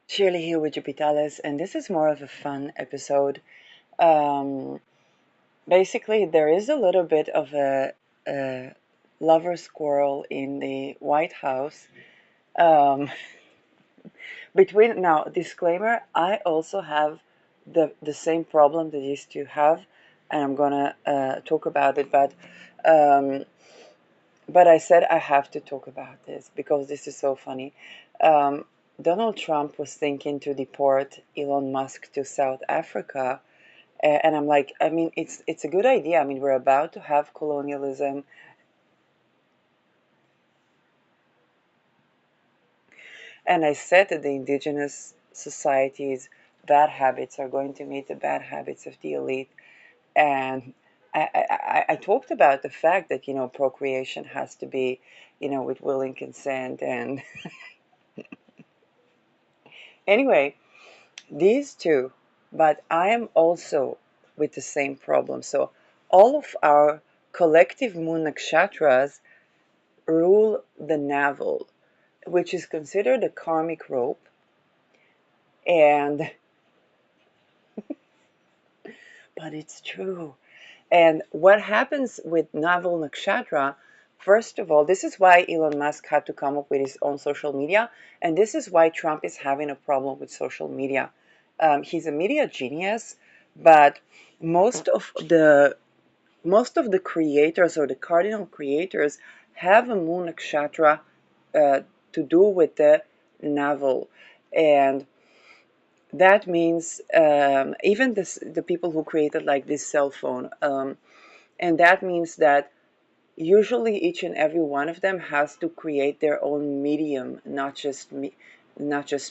Shirley here with Jupitales, and this is more of a fun episode. Um, Basically, there is a little bit of a lover squirrel in the White House. Um, between now, disclaimer: I also have the same problem that these two have, and I'm gonna talk about it. Um, but I said I have to talk about this because this is so funny. Um, Donald Trump was thinking to deport Elon Musk to South Africa, and I'm like, I mean, it's a good idea. I mean, we're about to have colonialism, and I said that the indigenous societies' bad habits are going to meet the bad habits of the elite, and I talked about the fact that procreation has to be with willing consent and anyway. These two, but I am also with the same problem. So all of our collective moon nakshatras rule the navel, which is considered a karmic rope. And but it's true. And what happens with navel nakshatra? First of all, this is why Elon Musk had to come up with his own social media, and this is why Trump is having a problem with social media. He's a media genius, but most of the most of the creators or the cardinal creators have a moon nakshatra uh, to do with the navel, and that means even the people who created like this cell phone, and that means that usually each and every one of them has to create their own medium, not just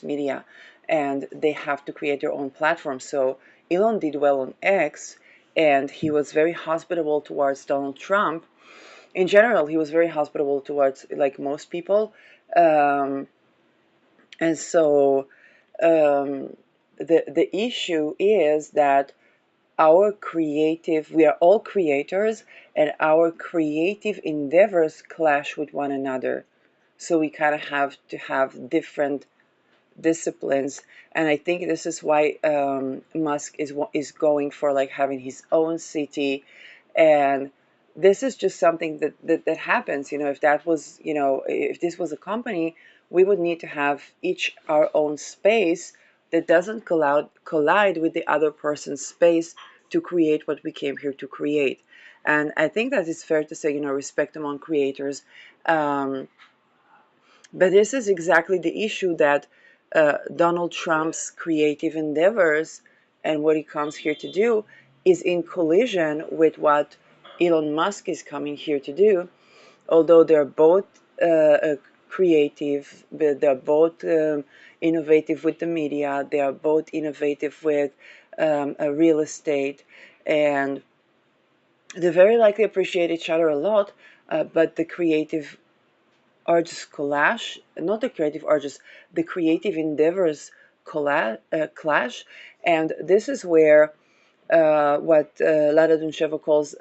media, and they have to create their own platform. So Elon did well on X, and he was very hospitable towards Donald Trump. In general, he was very hospitable towards like most people, um, and so the issue is that we are all creators, and our creative endeavors clash with one another. So we kind of have to have different disciplines, and I think this is why Musk is going for like having his own city, and this is just something that happens. If that was, if this was a company, we would need to have each our own space that doesn't collide with the other person's space to create what we came here to create. And I think that it's fair to say, respect among creators. Um, but this is exactly the issue that Donald Trump's creative endeavors and what he comes here to do is in collision with what Elon Musk is coming here to do. Although they're both creative, but they're both innovative with the media, they are both innovative with real estate, and they very likely appreciate each other a lot, but the creative urges clash, not the creative urges, the creative endeavors clash, and this is where what Lada Duncheva calls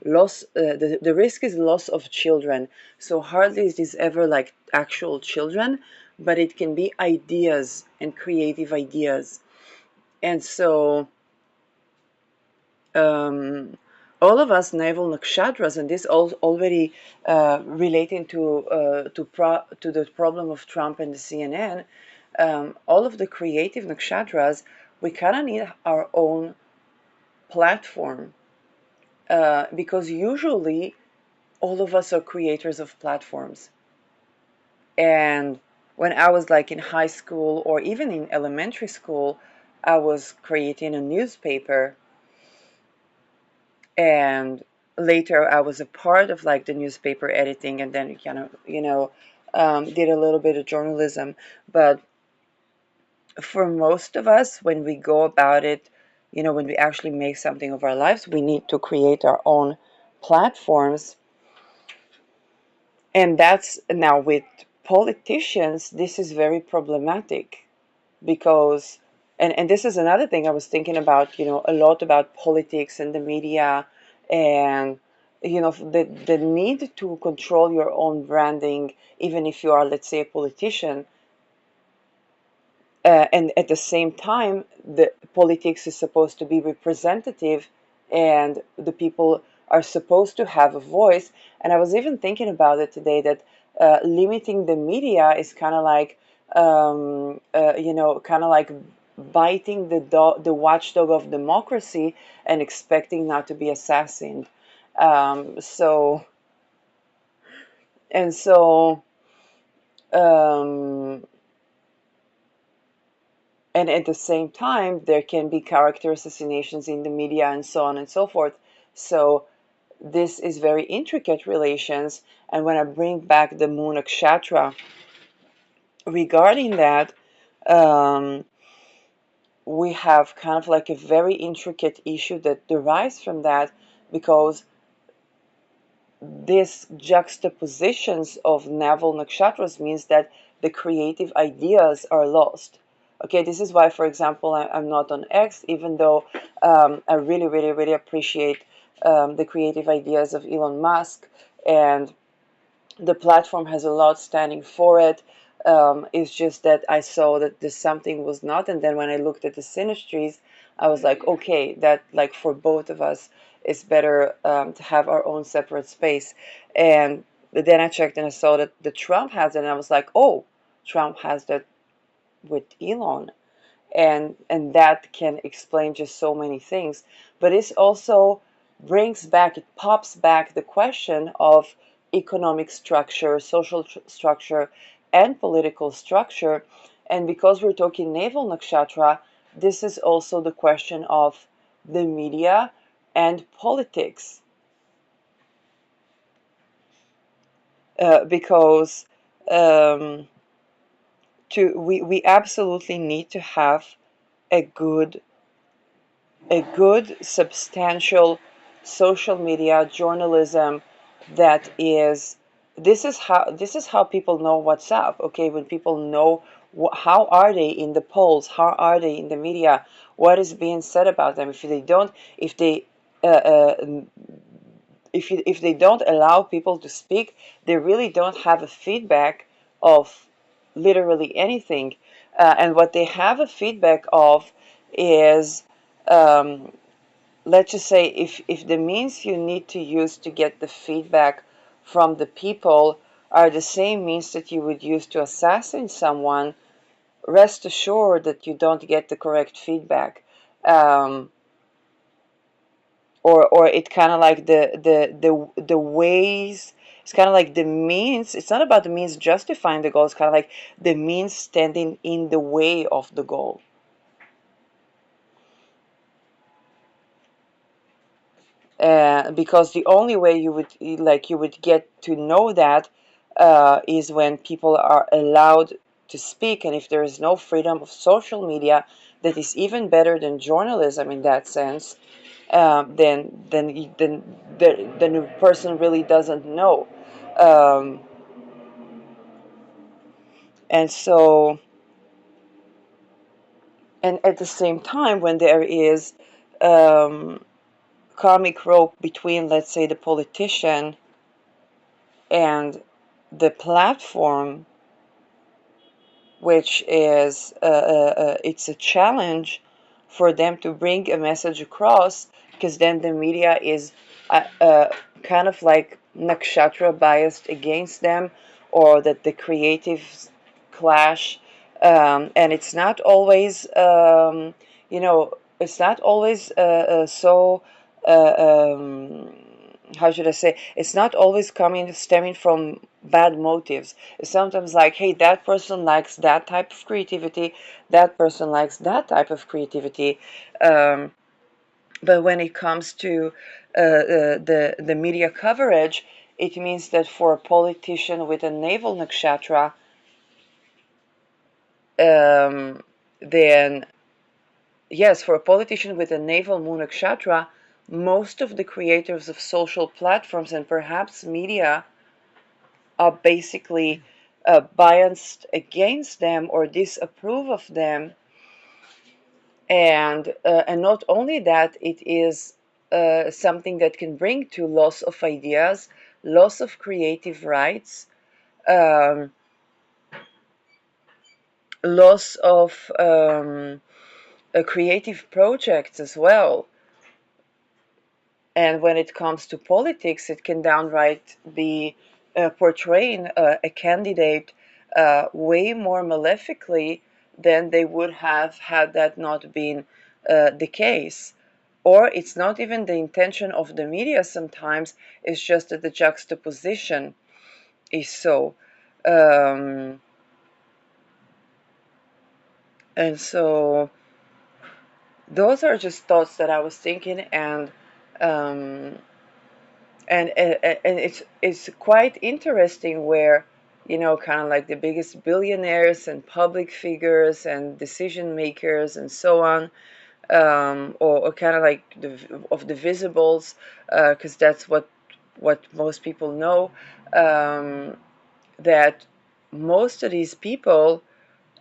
loss. The risk is loss of children. So hardly is this ever like actual children, but it can be ideas and creative ideas, and so. Um, all of us naval nakshatras, and this already relating to the problem of Trump and the CNN. All of the creative nakshatras, we kind of need our own platform, because usually all of us are creators of platforms. And when I was like in high school or even in elementary school, I was creating a newspaper, and later I was a part of like the newspaper editing, and then kind of did a little bit of journalism. But for most of us, when we go about it, when we actually make something of our lives, we need to create our own platforms. And that's now with politicians, this is very problematic because, and this is another thing I was thinking about, a lot about politics and the media, and the need to control your own branding, even if you are, let's say, a politician. and at the same time, the politics is supposed to be representative, and the people are supposed to have a voice. And I was even thinking about it today that limiting the media is kind of like, kind of like biting the watchdog of democracy and expecting not to be assassinated. Um, so and so. Um, and at the same time there can be character assassinations in the media and so on and so forth. So this is very intricate relations, and when I bring back the moon nakshatra regarding that, um, we have kind of like a very intricate issue that derives from that, because this juxtapositions of naval nakshatras means that the creative ideas are lost. Okay, this is why, for example, I'm not on X, even though I really, really, really appreciate the creative ideas of Elon Musk, and the platform has a lot standing for it. It's just that I saw that this something was not, and then when I looked at the synastries, I was like, okay, that like for both of us, it's better to have our own separate space. And then I checked and I saw that the Trump has it, and I was like, oh, Trump has that with Elon, and that can explain just so many things. But this also brings back, it pops back the question of economic structure, social structure, and political structure. And because we're talking naval nakshatra, this is also the question of the media and politics, because um, we absolutely need to have a good substantial social media journalism that is, this is how people know what's up. Okay, when people know how are they in the polls, how are they in the media, what is being said about them. If they don't, if they if they don't allow people to speak, they really don't have a feedback of literally anything. And what they have a feedback of is, um, let's just say, if the means you need to use to get the feedback from the people are the same means that you would use to assassinate someone, rest assured that you don't get the correct feedback. Um, or it kind of like the ways, it's kind of like the means, it's not about the means justifying the goal, it's kind of like the means standing in the way of the goal. Because the only way you would get to know that is when people are allowed to speak. And if there is no freedom of social media, that is even better than journalism in that sense, then the person really doesn't know. Um, and so, and at the same time, when there is um, karmic rope between, let's say, the politician and the platform, which is it's a challenge for them to bring a message across, because then the media is kind of like nakshatra biased against them, or that the creatives clash, and it's not always it's not always so how should I say, it's not always stemming from bad motives. It's sometimes like, hey, that person likes that type of creativity, that person likes that type of creativity. Um, but when it comes to the media coverage, it means that for a politician with a naval nakshatra, then yes, for a politician with a naval moon nakshatra, most of the creators of social platforms and perhaps media are basically biased against them or disapprove of them. And not only that, it is something that can bring to loss of ideas, loss of creative rights, um, loss of creative projects as well. And when it comes to politics, it can downright be portraying a candidate way more malefically than they would have had that not been the case. Or it's not even the intention of the media sometimes, it's just that the juxtaposition is so. Um, and so those are just thoughts that I was thinking, um, and it's quite interesting where, kind of like the biggest billionaires and public figures and decision makers and so on, or kind of like of the visibles, because that's what most people know, that most of these people,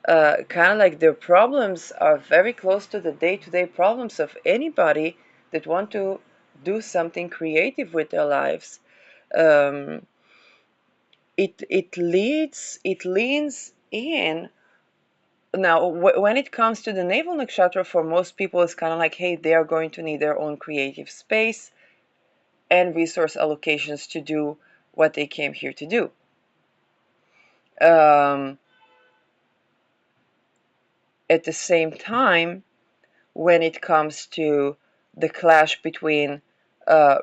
kind of like their problems are very close to the day-to-day problems of anybody that want to do something creative with their lives. um, it leans in. Now, when it comes to the navel nakshatra, for most people, it's kind of like, hey, they are going to need their own creative space and resource allocations to do what they came here to do. Um, at the same time, when it comes to the clash between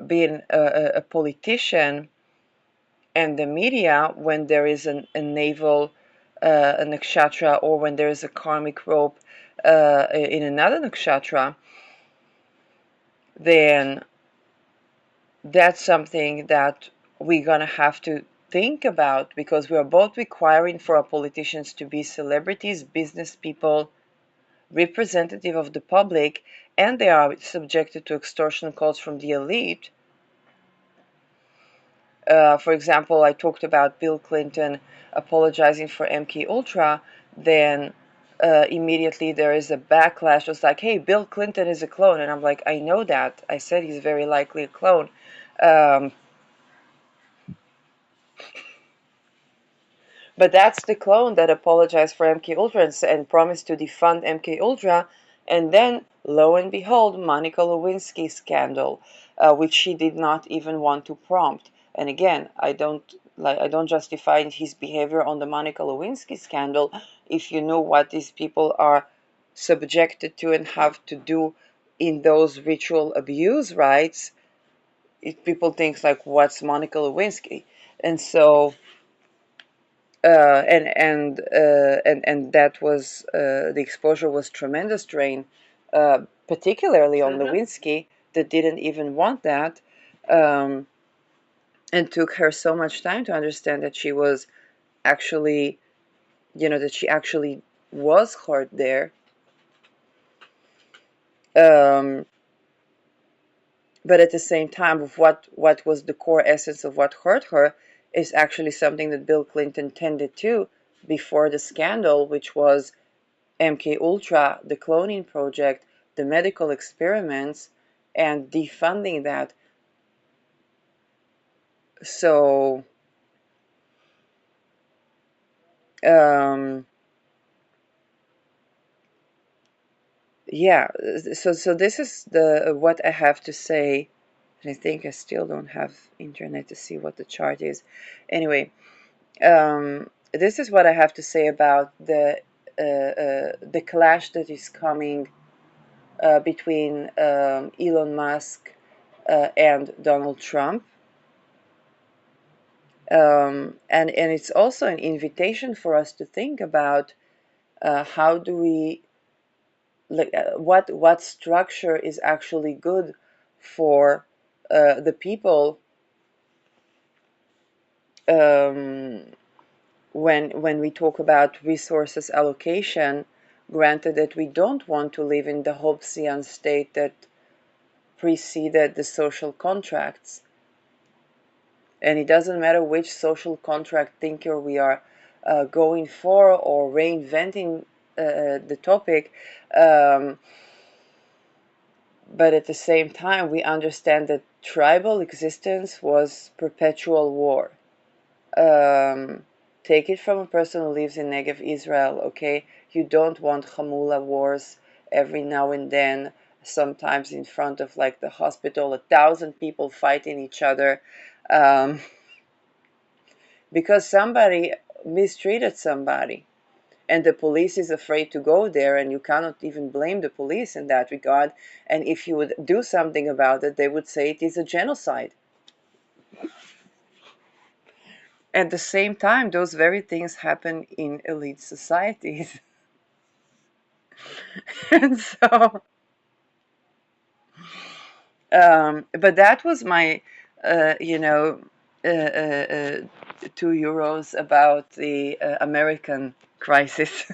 being a politician and the media, when there is a navel a nakshatra, or when there is a karmic rope in another nakshatra, then that's something that we're going to have to think about, because we are both requiring for our politicians to be celebrities, business people, representative of the public, and they are subjected to extortion calls from the elite. For example, I talked about Bill Clinton apologizing for MK Ultra. Then immediately there is a backlash. It's like, hey, Bill Clinton is a clone, and I'm like, I know that. I said he's very likely a clone. Um, But that's the clone that apologized for MK Ultra and promised to defund MK Ultra, and then, lo and behold, Monica Lewinsky scandal, which she did not even want to prompt. And again, I don't justify his behavior on the Monica Lewinsky scandal. If you know what these people are subjected to and have to do in those ritual abuse rites, people think like, what's Monica Lewinsky? And so and that was the exposure was tremendous drain, particularly on Lewinsky, that didn't even want that, um, and took her so much time to understand that she was actually, that she actually was hurt there. Um, but at the same time, of what was the core essence of what hurt her is actually something that Bill Clinton tended to before the scandal, which was MK Ultra, the cloning project, the medical experiments, and defunding that. So, um, yeah. So this is the what I have to say. And I think I still don't have internet to see what the chart is. Anyway, this is what I have to say about the clash that is coming between Elon Musk and Donald Trump. And it's also an invitation for us to think about how do we, like, what structure is actually good for the people, um, when we talk about resources allocation, granted that we don't want to live in the Hobbesian state that preceded the social contracts. And it doesn't matter which social contract thinker we are going for or reinventing the topic, um, but at the same time, we understand that tribal existence was perpetual war. Um, Take it from a person who lives in Negev, Israel, okay? You don't want Hamula wars every now and then, sometimes in front of like the hospital, 1,000 people fighting each other um, because somebody mistreated somebody. And the police is afraid to go there, and you cannot even blame the police in that regard. And if you would do something about it, they would say it is a genocide. At the same time, those very things happen in elite societies. And so, but that was my, uh, you know, uh, uh, uh, €2 about the American crisis.